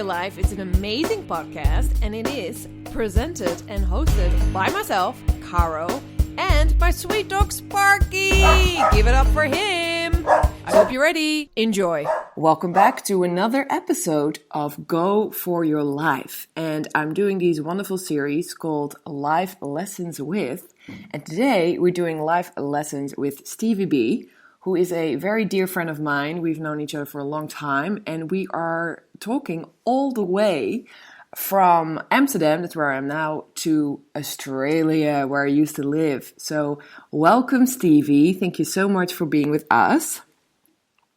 Life is an amazing podcast, and it is presented and hosted by myself, Caro, and my sweet dog Sparky. Give it up for him. I hope you're ready. Enjoy. Welcome back to another episode of Go For Your Life. And I'm doing these wonderful series called Life Lessons With. And today we're doing Life Lessons with Stevie Bee, who is a very dear friend of mine. We've known each other for a long time, and we are talking all the way from Amsterdam, that's where I am now, to Australia, where I used to live. So welcome, Stevie. Thank you so much for being with us.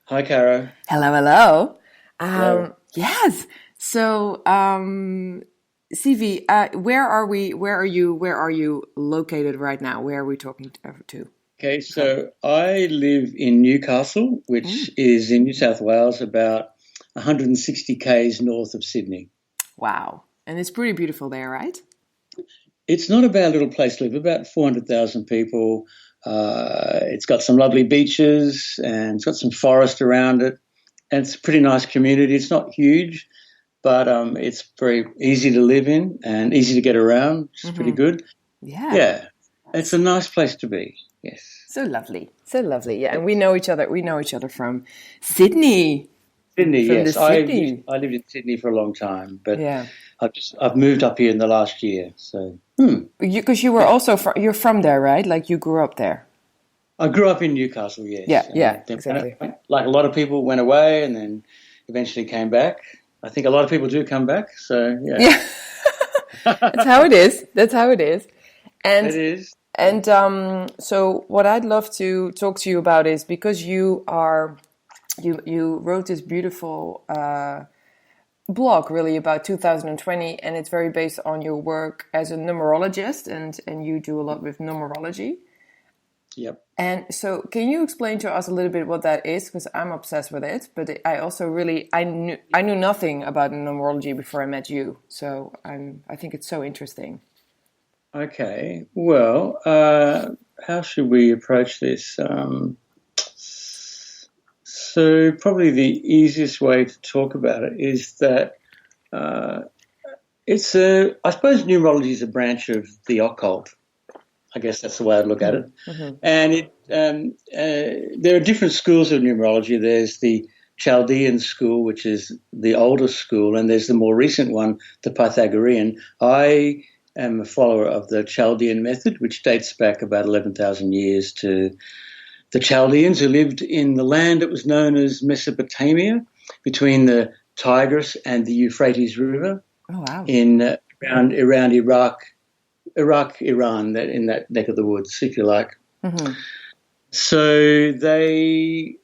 Hi, Caro. Hello, hello. Hello. Yes. So, Stevie, where are we? Where are you? Where are you located right now? Where are we talking to? Okay, so I live in Newcastle, which is in New South Wales, about 160 k's north of Sydney. Wow. And it's pretty beautiful there, right? It's not a bad little place to live, about 400,000 people. It's got some lovely beaches and it's got some forest around it. And it's a pretty nice community. It's not huge, but it's very easy to live in and easy to get around, which is pretty good. Yeah. Yeah, it's a nice place to be. Yes. So lovely. So lovely. Yeah. And we know each other. We know each other from Sydney. Sydney, From yes. the Sydney. I lived in Sydney for a long time, but Yeah. I've moved up here in the last year. So Because you were also you're from there, right? Like you grew up there. I grew up in Newcastle, yes. Yeah, Then exactly. like a lot of people went away and then eventually came back. I think a lot of people do come back. So yeah. That's how it is. That's how it is. And It is. And so what I'd love to talk to you about is because you wrote this beautiful blog really about 2020, and it's very based on your work as a numerologist, and you do a lot with numerology. Yep. And so can you explain to us a little bit what that is? Because I'm obsessed with it, but I also I knew nothing about numerology before I met you. So I think it's so interesting. Okay. Well, how should we approach this? So probably the easiest way to talk about it is that I suppose numerology is a branch of the occult. I guess that's the way I'd look at it. Mm-hmm. And there are different schools of numerology. There's the Chaldean school, which is the oldest school, and there's the more recent one, the Pythagorean. I am a follower of the Chaldean method, which dates back about 11,000 years to the Chaldeans who lived in the land that was known as Mesopotamia, between the Tigris and the Euphrates River. Oh, wow. Around Iran, that in that neck of the woods, if you like. Mm-hmm. So they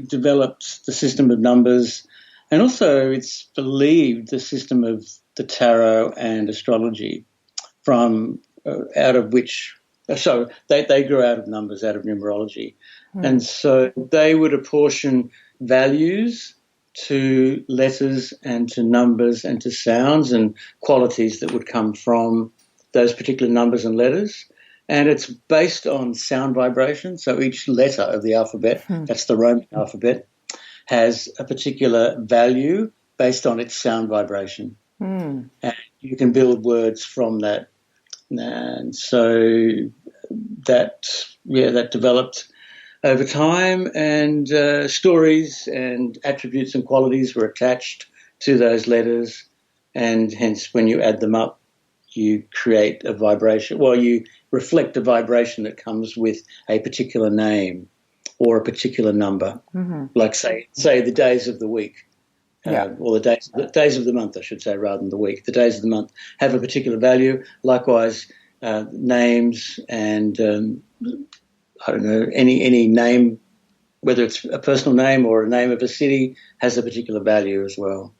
developed the system of numbers, and also it's believed the system of the tarot and astrology, from out of which, so they grew out of numbers, out of numerology. And so they would apportion values to letters and to numbers and to sounds and qualities that would come from those particular numbers and letters. And it's based on sound vibration. So each letter of the alphabet, that's the Roman alphabet, has a particular value based on its sound vibration. And you can build words from that. And so that developed over time, and stories and attributes and qualities were attached to those letters, and hence when you add them up, you create a vibration. Well, you reflect a vibration that comes with a particular name or a particular number, like say the days of the week. Or the days of the month, I should say, rather than the week. The days of the month have a particular value. Likewise, names and I don't know, any name, whether it's a personal name or a name of a city, has a particular value as well.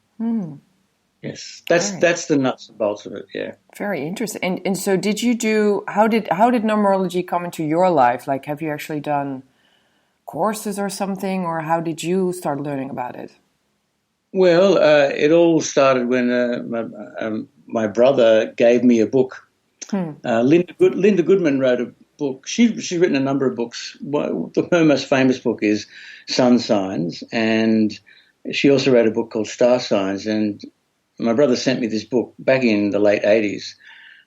Yes, that's the nuts and bolts of it. Yeah, very interesting. And so, how did numerology come into your life? Like, have you actually done courses or something, or how did you start learning about it? Well, it all started when my brother gave me a book. Linda Goodman wrote a book. She's written a number of books. Her most famous book is Sun Signs, and she also wrote a book called Star Signs. And my brother sent me this book back in the late 80s,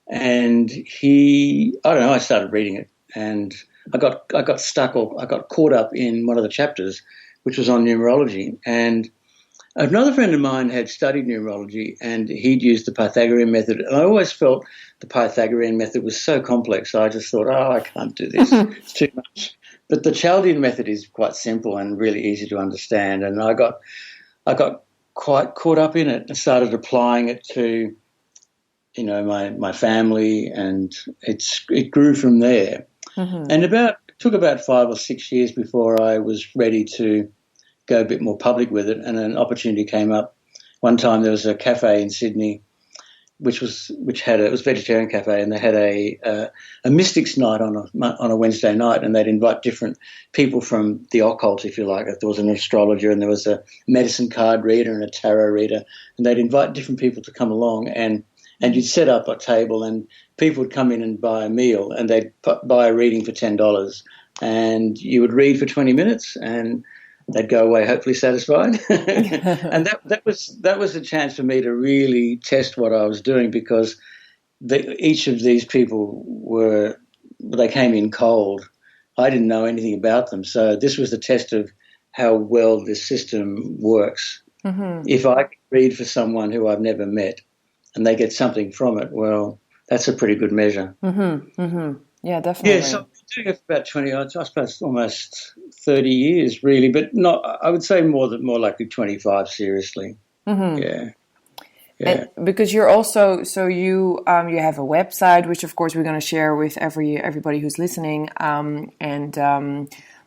and I don't know, I started reading it, and I got stuck, or I got caught up in one of the chapters, which was on numerology. And another friend of mine had studied numerology, and he'd used the Pythagorean method. And I always felt the Pythagorean method was so complex. I just thought, I can't do this. It's too much. But the Chaldean method is quite simple and really easy to understand. And I got quite caught up in it and started applying it to, my family, and it grew from there. Mm-hmm. And it took about 5 or 6 years before I was ready to go a bit more public with it, and an opportunity came up. One time there was a cafe in Sydney, it was a vegetarian cafe, and they had a mystics night on a Wednesday night, and they'd invite different people from the occult, if you like. There was an astrologer, and there was a medicine card reader and a tarot reader, and they'd invite different people to come along, and you'd set up a table, and people would come in and buy a meal, and they'd buy a reading for $10, and you would read for 20 minutes, and they'd go away hopefully satisfied. And that was a chance for me to really test what I was doing, because each of these people they came in cold. I didn't know anything about them. So this was the test of how well this system works. Mm-hmm. If I can read for someone who I've never met and they get something from it, well, that's a pretty good measure. Mm-hmm. Mm-hmm. Yeah, definitely. Yeah, so I've been doing it for about 20, I suppose almost 30 years, really, but not. I would say more likely 25, seriously. Mm-hmm. Yeah. And because you're also, so you have a website, which of course we're going to share with everybody who's listening,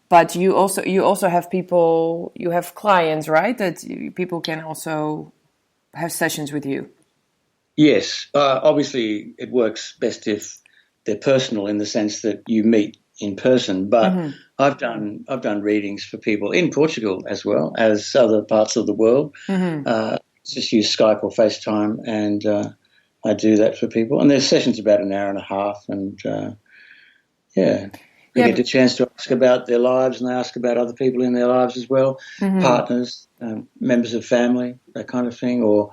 but you also have people, you have clients, right? That people can also have sessions with you. Yes, obviously it works best if they're personal, in the sense that you meet in person. But mm-hmm. I've done readings for people in Portugal as well as other parts of the world. Mm-hmm. Just use Skype or FaceTime, and I do that for people. And there's sessions about an hour and a half, and they get the chance to ask about their lives, and they ask about other people in their lives as well, mm-hmm. partners, members of family, that kind of thing, or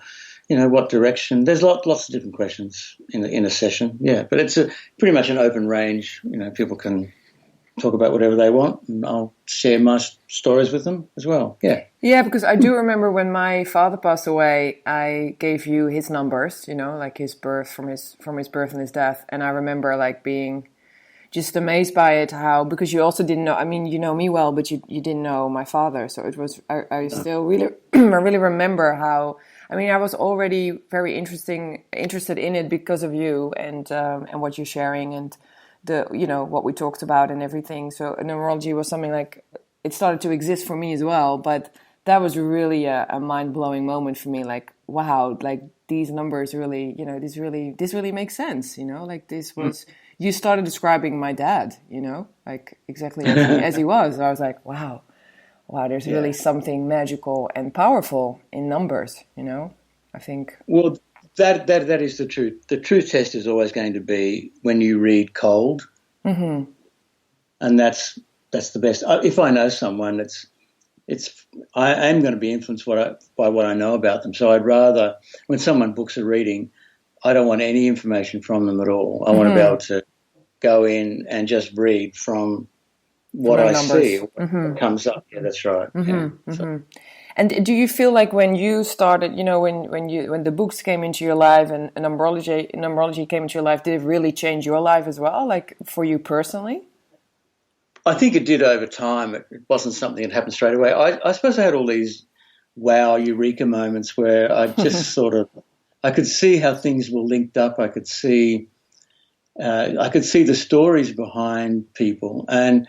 what direction. There's lots of different questions in a session. Yeah, but it's pretty much an open range. People can talk about whatever they want, and I'll share my stories with them as well. Yeah. Yeah, because I do remember when my father passed away, I gave you his numbers, like his birth, from his birth and his death, and I remember being just amazed by it, because you also didn't know, I mean, you know me well, but you didn't know my father, so it was, I still really, I really remember how, I mean, I was already very interested in it because of you and what you're sharing, and the, what we talked about and everything. So numerology was something it started to exist for me as well, but that was really a mind-blowing moment for me. Wow, these numbers really, this really makes sense, this was, you started describing my dad, exactly as he was. So I was like, wow, there's really something magical and powerful in numbers, I think. Well, that is the truth. The truth test is always going to be when you read cold, mm-hmm. and that's the best. If I know someone, I am going to be influenced by what I know about them. So I'd rather, when someone books a reading, I don't want any information from them at all. I want to be able to go in and just read from what I see, what comes up. Yeah, that's right. Mm-hmm. Yeah. So. Mm-hmm. And do you feel when you started, when the books came into your life and numerology came into your life, did it really change your life as well, for you personally? I think it did over time. It wasn't something that happened straight away. I suppose I had all these wow, eureka moments where I just I could see how things were linked up. I could see the stories behind people. And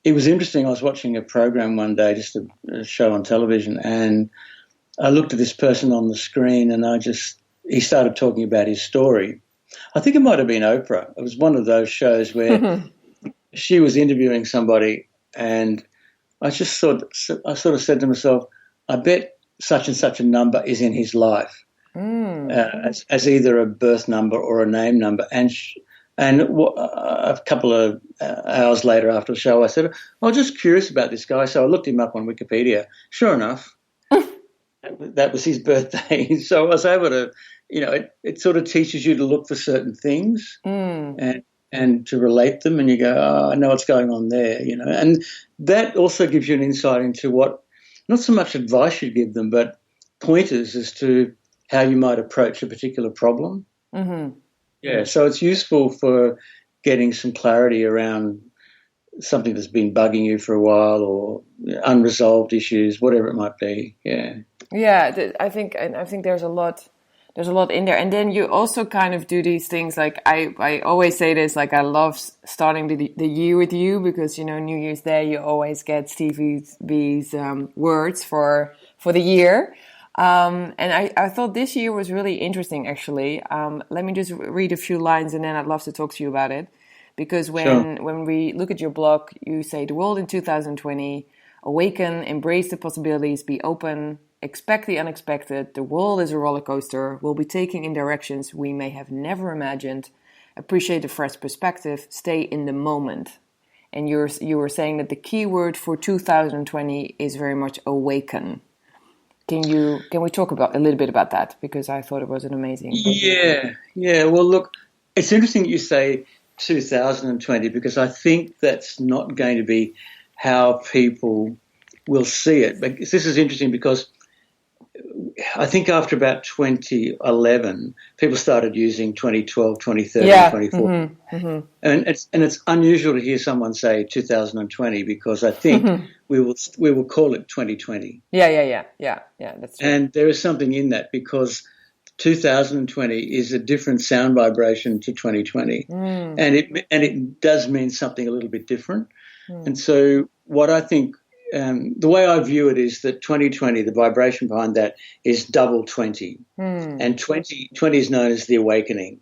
it was interesting. I was watching a program one day, just a show on television, and I looked at this person on the screen, and he started talking about his story. I think it might have been Oprah. It was one of those shows where she was interviewing somebody, and I sort of said to myself, I bet such and such a number is in his life, as either a birth number or a name number. And a couple of hours later after the show, I said, I was just curious about this guy. So I looked him up on Wikipedia. Sure enough, that was his birthday. So I was able to, it sort of teaches you to look for certain things and to relate them, and you go, oh, I know what's going on there, and that also gives you an insight into what, not so much advice you give them, but pointers as to how you might approach a particular problem. Mm-hmm. Yeah, so it's useful for getting some clarity around something that's been bugging you for a while, or unresolved issues, whatever it might be. Yeah, I think there's a lot in there. And then you also kind of do these things, like I always say this, like I love starting the year with you, because New Year's Day you always get Stevie Bee's words for the year. And I thought this year was really interesting, actually. Let me just read a few lines, and then I'd love to talk to you about it. Because when we look at your blog, you say the world in 2020, awaken, embrace the possibilities, be open, expect the unexpected. The world is a roller coaster. We'll be taking in directions we may have never imagined. Appreciate the fresh perspective. Stay in the moment. And you were saying that the key word for 2020 is very much awaken. Can we talk a little bit about that? Because I thought it was an amazing. Yeah. Well, look, it's interesting that you say 2020, because I think that's not going to be how people will see it. But this is interesting because I think after about 2011, people started using 2012, 2013, 2014. Mm-hmm. And it's unusual to hear someone say 2020, because I think we will call it 2020. Yeah. That's true. And there is something in that, because 2020 is a different sound vibration to 2020, and it does mean something a little bit different. And so what I think, the way I view it is that 2020, the vibration behind that is double 20, and 20 is known as the awakening.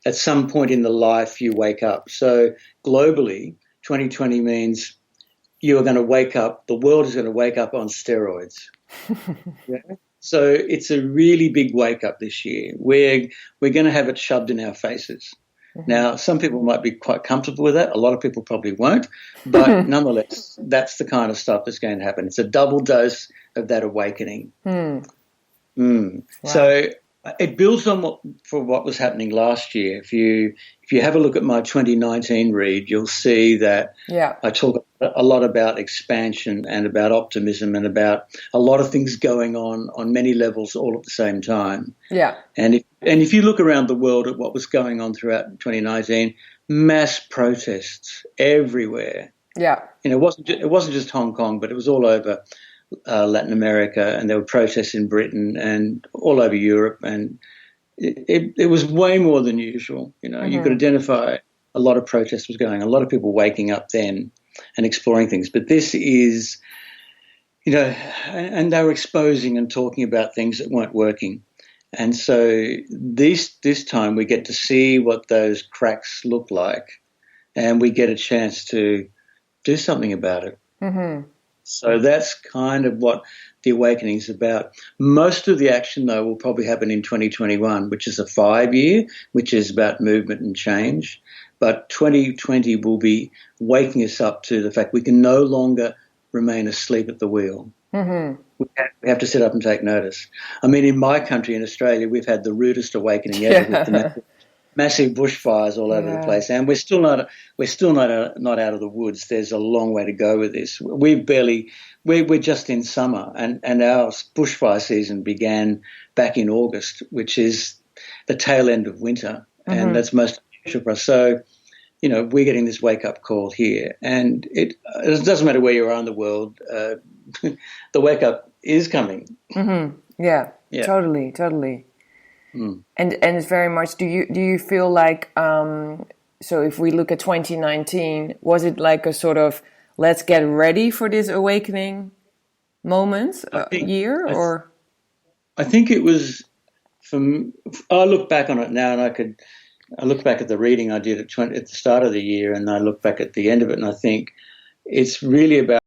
At some point in the life, you wake up. So globally, 2020 means you are going to wake up. The world is going to wake up on steroids. Yeah. So it's a really big wake up this year. We're going to have it shoved in our faces. Mm-hmm. Now, some people might be quite comfortable with that. A lot of people probably won't. But nonetheless, that's the kind of stuff that's going to happen. It's a double dose of that awakening. Wow. So it builds on what was happening last year. If you have a look at my 2019 read, you'll see that I talk a lot about expansion and about optimism and about a lot of things going on many levels all at the same time. Yeah. And if you look around the world at what was going on throughout 2019, mass protests everywhere. Yeah. It wasn't just Hong Kong, but it was all over Latin America, and there were protests in Britain and all over Europe, and it was way more than usual. You could identify a lot of protests was going on, a lot of people waking up then and exploring things. But this is, and they were exposing and talking about things that weren't working. And so this time we get to see what those cracks look like, and we get a chance to do something about it. Mm-hmm. So that's kind of what the awakening is about. Most of the action, though, will probably happen in 2021, which is a 5-year, which is about movement and change. But 2020 will be waking us up to the fact we can no longer remain asleep at the wheel. Mm-hmm. We have to sit up and take notice. I mean, in my country, in Australia, we've had the rudest awakening ever with the massive bushfires all over the place, and we're still not out of the woods. There's a long way to go with this. We're just in summer, and our bushfire season began back in August, which is the tail end of winter, and that's most unusual for us. So, we're getting this wake up call here, and it doesn't matter where you are in the world. The wake up is coming. Mm-hmm. Yeah, totally. And it's very much. Do you feel like so if we look at 2019, was it like a sort of let's get ready for this awakening moment year, or? I think it was. I look back on it now, and I look back at the reading I did at the start of the year, and I look back at the end of it, and I think it's really about